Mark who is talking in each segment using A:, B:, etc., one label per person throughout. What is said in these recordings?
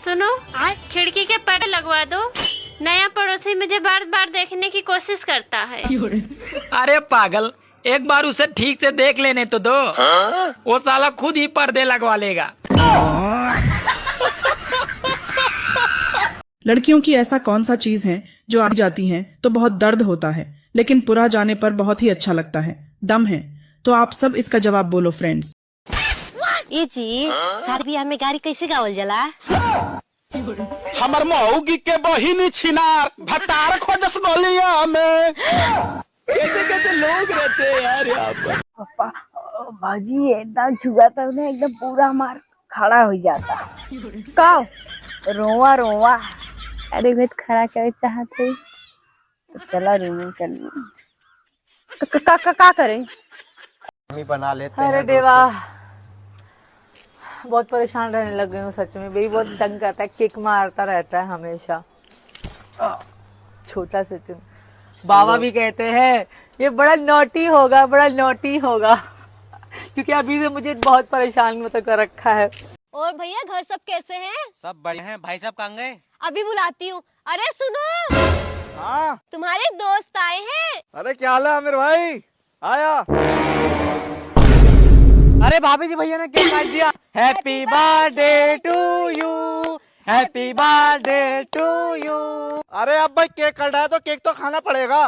A: सुनो, खिड़की के पर्दे लगवा दो। नया पड़ोसी मुझे बार बार देखने की कोशिश करता है।
B: अरे पागल, एक बार उसे ठीक से देख लेने तो दो। वो साला खुद ही पर्दे लगवा लेगा।
C: लड़कियों की ऐसा कौन सा चीज है जो आ जाती है तो बहुत दर्द होता है, लेकिन पूरा जाने पर बहुत ही अच्छा लगता है? दम है। तो आप सब इसका जवाब बोलो फ्रेंड्स।
D: ये जी शादी ब्याह में गाड़ी कैसे गावल जला?
E: हमर मौगी के बहिनी छिनार भतार खोजस गोलिया में। कैसे कैसे लोग रहते हैं यार यहाँ पर।
F: पापा भाजी एकदम छुआ था उन्हें, एकदम पूरा मार खड़ा हो जाता। का रोवा रोवा, अरे मैं खड़ा करे चाहते तो चला रूम चल। का करे
G: बना लेते
H: अरे देवा, बहुत परेशान रहने लग गई हूँ सच में। भाई बहुत तंग करता है, किक मारता रहता है हमेशा। छोटा सचिन बाबा भी कहते हैं ये बड़ा नॉटी होगा, बड़ा नॉटी होगा, क्योंकि अभी से मुझे बहुत परेशान मतलब कर रखा है।
D: और भैया घर सब कैसे हैं?
G: सब बढ़िया हैं। भाई साहब कहाँ गए?
D: अभी बुलाती हूँ। अरे सुनो,
E: हाँ
D: तुम्हारे दोस्त आए हैं।
E: अरे क्या हाल है आमिर भाई? आया।
G: अरे भाभी जी, भैया ने केक काट दिया। Happy birthday to you, happy birthday to you.
E: अरे अब भाई केक कट रहा है तो केक तो खाना पड़ेगा।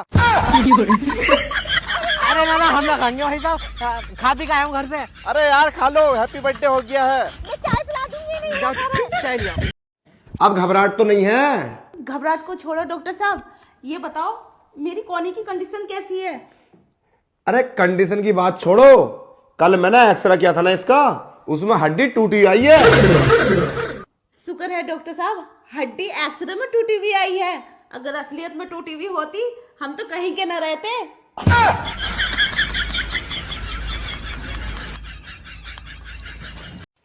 G: अरे ना हम ना खाएंगे भाई साहब, खा भी आया हूँ घर से।
E: अरे यार खा लो, हैप्पी बर्थडे हो गया है।
D: मैं चाय पिला दूंगी।
G: चाय लिया।
I: अब घबराहट तो नहीं है?
J: घबराहट को छोड़ो डॉक्टर साहब, ये बताओ मेरी कोनी की कंडीशन कैसी है?
I: अरे कंडीशन की बात छोड़ो, कल मैंने एक्सरे किया था ना इसका, उसमें हड्डी टूटी आई है।
J: शुक्र है डॉक्टर साहब, हड्डी एक्सरे में टूटी हुई आई है। अगर असलियत में टूटी हुई होती हम तो कहीं के न रहते।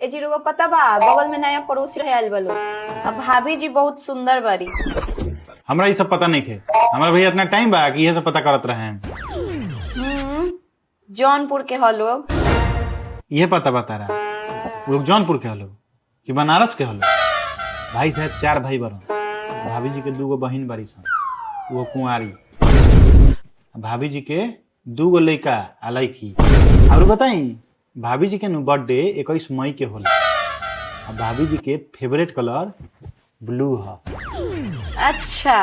F: ए जीरो को पता बा, बगल में नया पड़ोसी रहे आइल बलो। अब भाभी जी बहुत सुंदर बारी।
K: हमरा ये सब पता नहीं थे। हमारा भैया इतना टाइम बा कि ये सब पता करत रहे हैं।
F: जौनपुर के हो लोग।
K: ये पता बता रहा लोग जौनपुर के हलो कि बनारस के हलो। भाई साहब 4 भाई बरन, भाभी जी के 2 बहिन बारी सन, वो कुंवारी। भाभी जी के 2 लड़का आ लड़की। और बताई, भाभी जी के बर्थडे 21 मई के होला। भाभी जी के फेवरेट कलर ब्लू है।
F: अच्छा,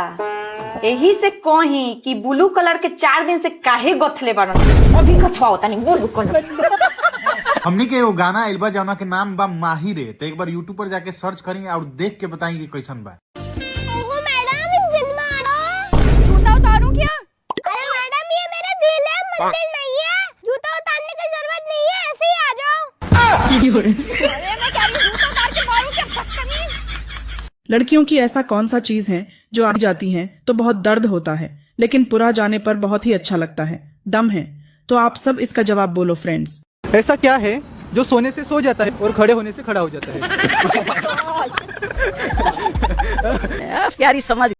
F: यही से कही कि ब्लू कलर के 4 दिन से काहे गथले बारन। अभी गथवाओ तनी ब्लू कलर।
K: हमने के वो गाना एल्बा जाना के नाम बा माहिर है, तो एक बार यूट्यूब पर जाके सर्च करेंगे और देख के बताएंगे कैसन बा।
D: ओहो मैडम, इस दिल में आना। जूता उतारूं क्या? अरे मैडम ये मेरा दिल है, मंदिर नहीं है। जूता उतारने की जरूरत नहीं है, ऐसे ही आ जाओ। अरे मैं क्या जूता उतार के मारूं क्या? बदतमीज।
C: लड़कियों की ऐसा कौन सा चीज है जो आ जाती है तो बहुत दर्द होता है, लेकिन पूरा जाने पर बहुत ही अच्छा लगता है? दम है। तो आप सब इसका जवाब बोलो फ्रेंड्स।
G: ऐसा क्या है जो सोने से सो जाता है और खड़े होने से खड़ा हो जाता है?
F: प्यारी समझ।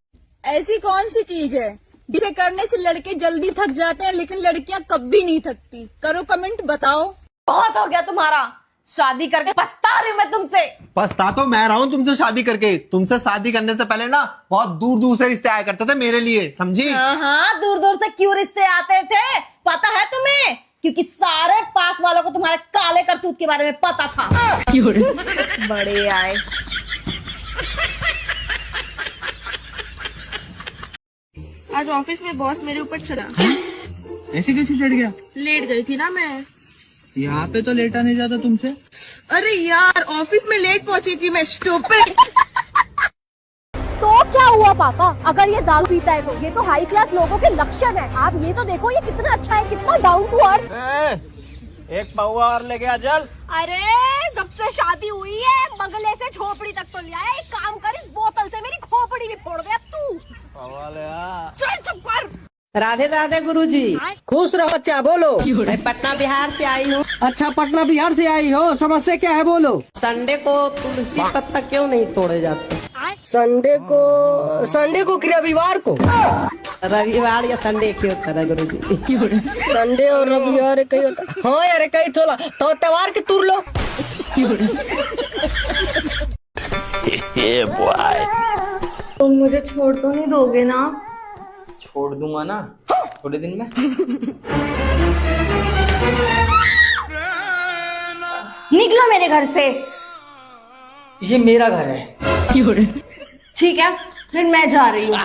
J: ऐसी कौन सी चीज है जिसे करने से लड़के जल्दी थक जाते हैं लेकिन लड़कियां कभी नहीं थकती? करो कमेंट, बताओ।
D: बहुत हो गया तुम्हारा, शादी करके पछता रही हूँ मैं तुमसे।
I: पछता तो मैं रहा हूँ तुमसे शादी करके। तुमसे शादी करने से पहले ना बहुत दूर दूर से रिश्ते आया करते थे मेरे लिए, समझी?
D: हाँ, दूर दूर से क्यों रिश्ते आते थे पता है तुम्हें? क्योंकि सारे पास वालों को तुम्हारे काले करतूत के बारे में पता था।
J: बड़े आए। आज ऑफिस में बॉस मेरे ऊपर चढ़ा।
G: ऐसे कैसे चढ़ गया?
J: लेट गई थी ना मैं।
G: यहाँ पे तो लेटा नहीं जाता तुमसे।
J: अरे यार, ऑफिस में लेट पहुंची थी मैं, स्टूपिड।
D: तो क्या हुआ पापा, अगर ये दारू पीता है तो ये तो हाई क्लास लोगों के लक्षण है। आप ये तो देखो, ये कितना अच्छा है, कितना डाउन टू अर्थ।
G: एक पावा और लेके आ चल।
D: अरे जब से शादी हुई है बगले से झोपड़ी तक तो ले आया। एक काम कर, इस बोतल से मेरी खोपड़ी भी फोड़ दे अब तू। चल चुप कर।
F: राधे राधे गुरुजी। खुश रहो बच्चा, बोलो। मैं पटना बिहार से आई हूँ।
G: अच्छा, पटना बिहार से आई हो, समस्या क्या है बोलो।
F: संडे को तुलसी पत्ता क्यों नहीं तोड़े जाते? संडे को कि रविवार को? रविवार या संडे क्यों होता है गुरुजी? संडे और रविवार कहीं होता? हाँ यार कहीं थोड़ा तो त्योहार के तुर लो।
D: तुम मुझे छोड़ तो नहीं दोगे ना?
G: छोड़ दूंगा ना थोड़े दिन में।
D: निकलो मेरे घर से।
G: ये मेरा घर है।
D: ठीक है, फिर मैं जा रही हूँ।